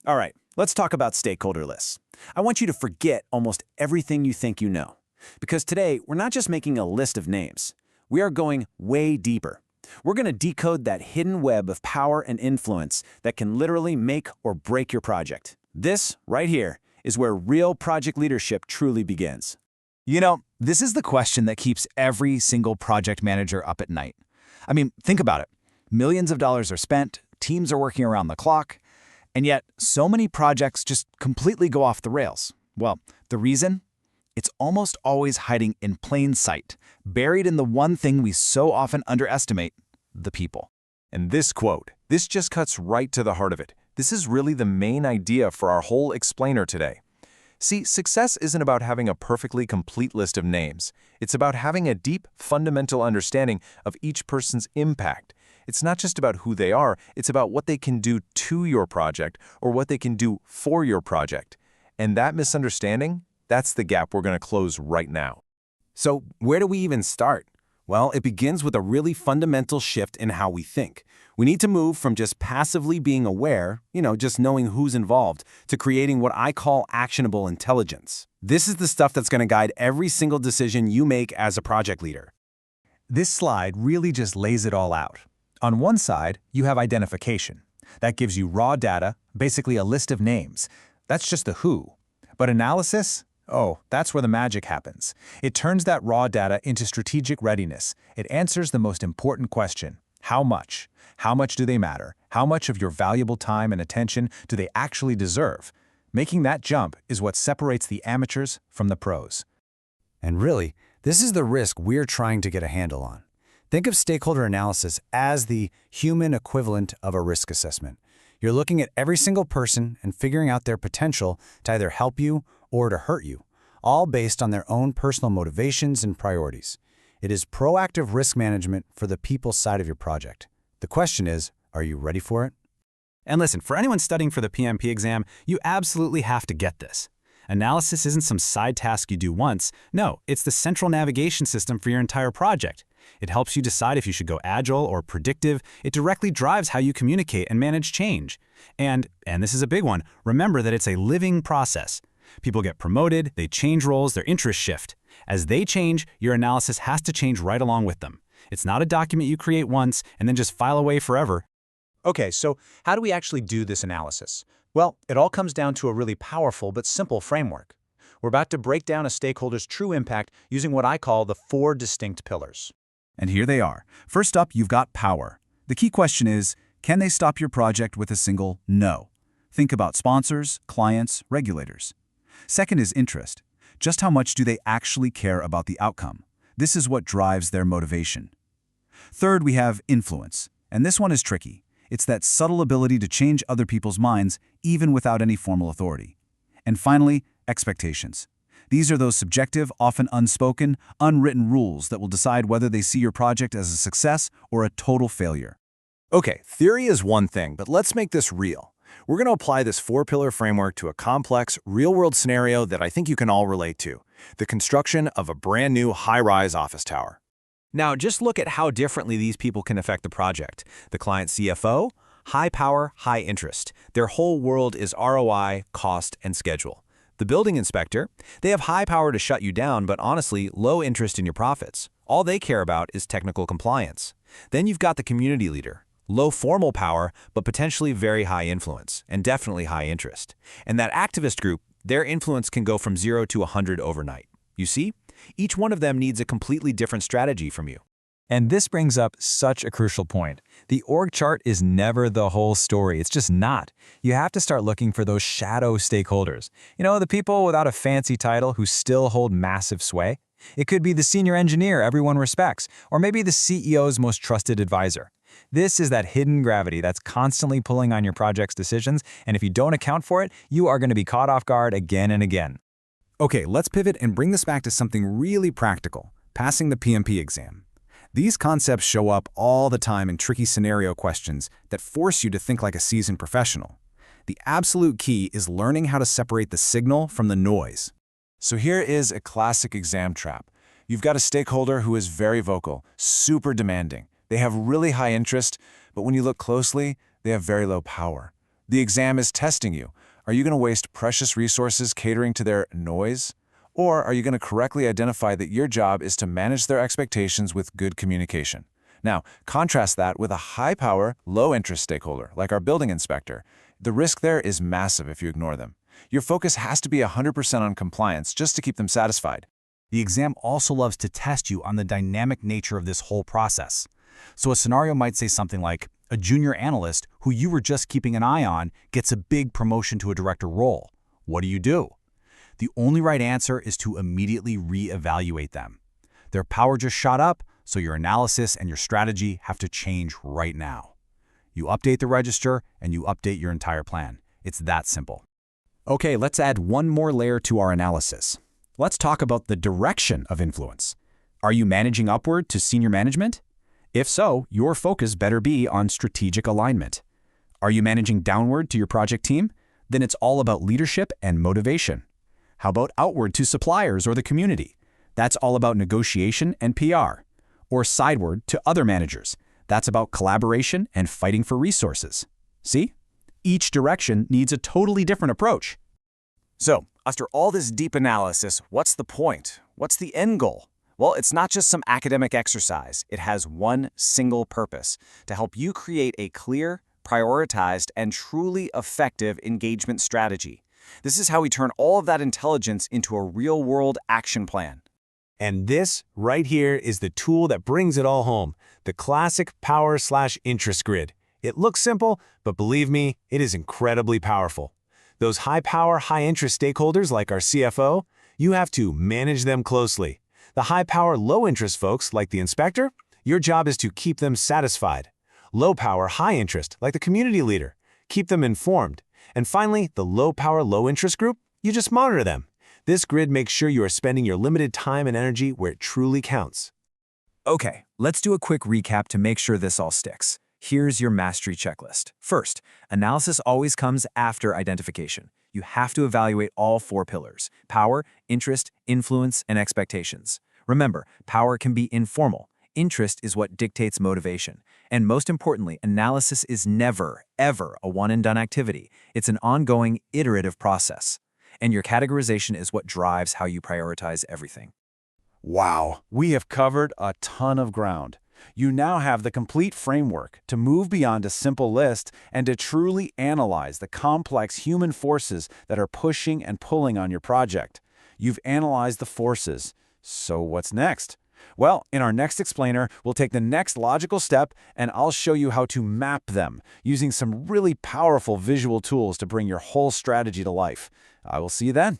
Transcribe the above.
All right, let's talk about stakeholder lists. I want you to forget almost everything you think you know. Because today, we're not just making a list of names. We are going way deeper. We're going to decode that hidden web of power and influence that can literally make or break your project. This, right here, is where real project leadership truly begins. You know, this is the question that keeps every single project manager up at night. I mean, think about it. Millions of dollars are spent, teams are working around the clock, and yet so many projects just completely go off the rails. Well, the reason? It's almost always hiding in plain sight, buried in the one thing we so often underestimate, the people. And this quote, this just cuts right to the heart of it. This is really the main idea for our whole explainer today. See, success isn't about having a perfectly complete list of names. It's about having a deep, fundamental understanding of each person's impact. It's not just about who they are, it's about what they can do to your project or what they can do for your project. And that misunderstanding, that's the gap we're going to close right now. So, where do we even start? Well, it begins with a really fundamental shift in how we think. We need to move from just passively being aware, just knowing who's involved, to creating what I call actionable intelligence. This is the stuff that's going to guide every single decision you make as a project leader. This slide really just lays it all out. On one side, you have identification. That gives you raw data, basically a list of names. That's just the who. But analysis? Oh, that's where the magic happens. It turns that raw data into strategic readiness. It answers the most important question: how much? How much do they matter? How much of your valuable time and attention do they actually deserve? Making that jump is what separates the amateurs from the pros. And really, this is the risk we're trying to get a handle on. Think of stakeholder analysis as the human equivalent of a risk assessment. You're looking at every single person and figuring out their potential to either help you or to hurt you, all based on their own personal motivations and priorities. It is proactive risk management for the people side of your project. The question is, are you ready for it? And listen, for anyone studying for the PMP exam, you absolutely have to get this. Analysis isn't some side task you do once. No, it's the central navigation system for your entire project. It helps you decide if you should go agile or predictive. It directly drives how you communicate and manage change. And this is a big one, remember that it's a living process. People get promoted, they change roles, their interests shift. As they change, your analysis has to change right along with them. It's not a document you create once and then just file away forever. Okay, so how do we actually do this analysis? Well, it all comes down to a really powerful but simple framework. We're about to break down a stakeholder's true impact using what I call the 4 distinct pillars. And here they are. First up, you've got power. The key question is, can they stop your project with a single no? Think about sponsors, clients, regulators. Second is interest. Just how much do they actually care about the outcome? This is what drives their motivation. Third, we have influence. And this one is tricky. It's that subtle ability to change other people's minds, even without any formal authority. And finally, expectations. These are those subjective, often unspoken, unwritten rules that will decide whether they see your project as a success or a total failure. Okay, theory is one thing, but let's make this real. We're going to apply this 4-pillar framework to a complex, real-world scenario that I think you can all relate to: the construction of a brand new high-rise office tower. Now, just look at how differently these people can affect the project. The client CFO, high power, high interest. Their whole world is ROI, cost, and schedule. The building inspector, they have high power to shut you down, but honestly, low interest in your profits. All they care about is technical compliance. Then you've got the community leader. Low formal power, but potentially very high influence, and definitely high interest. And that activist group, their influence can go from 0 to 100 overnight. You see? Each one of them needs a completely different strategy from you. And this brings up such a crucial point. The org chart is never the whole story. It's just not. You have to start looking for those shadow stakeholders. The people without a fancy title who still hold massive sway. It could be the senior engineer everyone respects, or maybe the CEO's most trusted advisor. This is that hidden gravity that's constantly pulling on your project's decisions, and if you don't account for it, you are going to be caught off guard again and again. Okay, let's pivot and bring this back to something really practical: passing the PMP exam. These concepts show up all the time in tricky scenario questions that force you to think like a seasoned professional. The absolute key is learning how to separate the signal from the noise. So here is a classic exam trap. You've got a stakeholder who is very vocal, super demanding. They have really high interest, but when you look closely, they have very low power. The exam is testing you. Are you going to waste precious resources catering to their noise? Or are you going to correctly identify that your job is to manage their expectations with good communication? Now, contrast that with a high-power, low-interest stakeholder, like our building inspector. The risk there is massive if you ignore them. Your focus has to be 100% on compliance just to keep them satisfied. The exam also loves to test you on the dynamic nature of this whole process. So a scenario might say something like, a junior analyst who you were just keeping an eye on gets a big promotion to a director role. What do? The only right answer is to immediately re-evaluate them. Their power just shot up, so your analysis and your strategy have to change right now. You update the register and you update your entire plan. It's that simple. Okay, let's add one more layer to our analysis. Let's talk about the direction of influence. Are you managing upward to senior management? If so, your focus better be on strategic alignment. Are you managing downward to your project team? Then it's all about leadership and motivation. How about outward to suppliers or the community? That's all about negotiation and PR. Or sideward to other managers. That's about collaboration and fighting for resources. See? Each direction needs a totally different approach. So, after all this deep analysis, what's the point? What's the end goal? Well, it's not just some academic exercise. It has one single purpose: to help you create a clear, prioritized, and truly effective engagement strategy. This is how we turn all of that intelligence into a real-world action plan. And this right here is the tool that brings it all home, the classic power/interest grid. It looks simple, but believe me, it is incredibly powerful. Those high-power, high-interest stakeholders like our CFO, you have to manage them closely. The high-power, low-interest folks like the inspector, your job is to keep them satisfied. Low-power, high-interest like the community leader, keep them informed. And finally, the low-power, low-interest group, you just monitor them. This grid makes sure you are spending your limited time and energy where it truly counts. Okay, let's do a quick recap to make sure this all sticks. Here's your mastery checklist. First, analysis always comes after identification. You have to evaluate all 4 pillars: power, interest, influence, and expectations. Remember, power can be informal. Interest is what dictates motivation. And most importantly, analysis is never, ever a one-and-done activity. It's an ongoing, iterative process. And your categorization is what drives how you prioritize everything. Wow, we have covered a ton of ground. You now have the complete framework to move beyond a simple list and to truly analyze the complex human forces that are pushing and pulling on your project. You've analyzed the forces. So what's next? Well, in our next explainer, we'll take the next logical step and I'll show you how to map them using some really powerful visual tools to bring your whole strategy to life. I will see you then.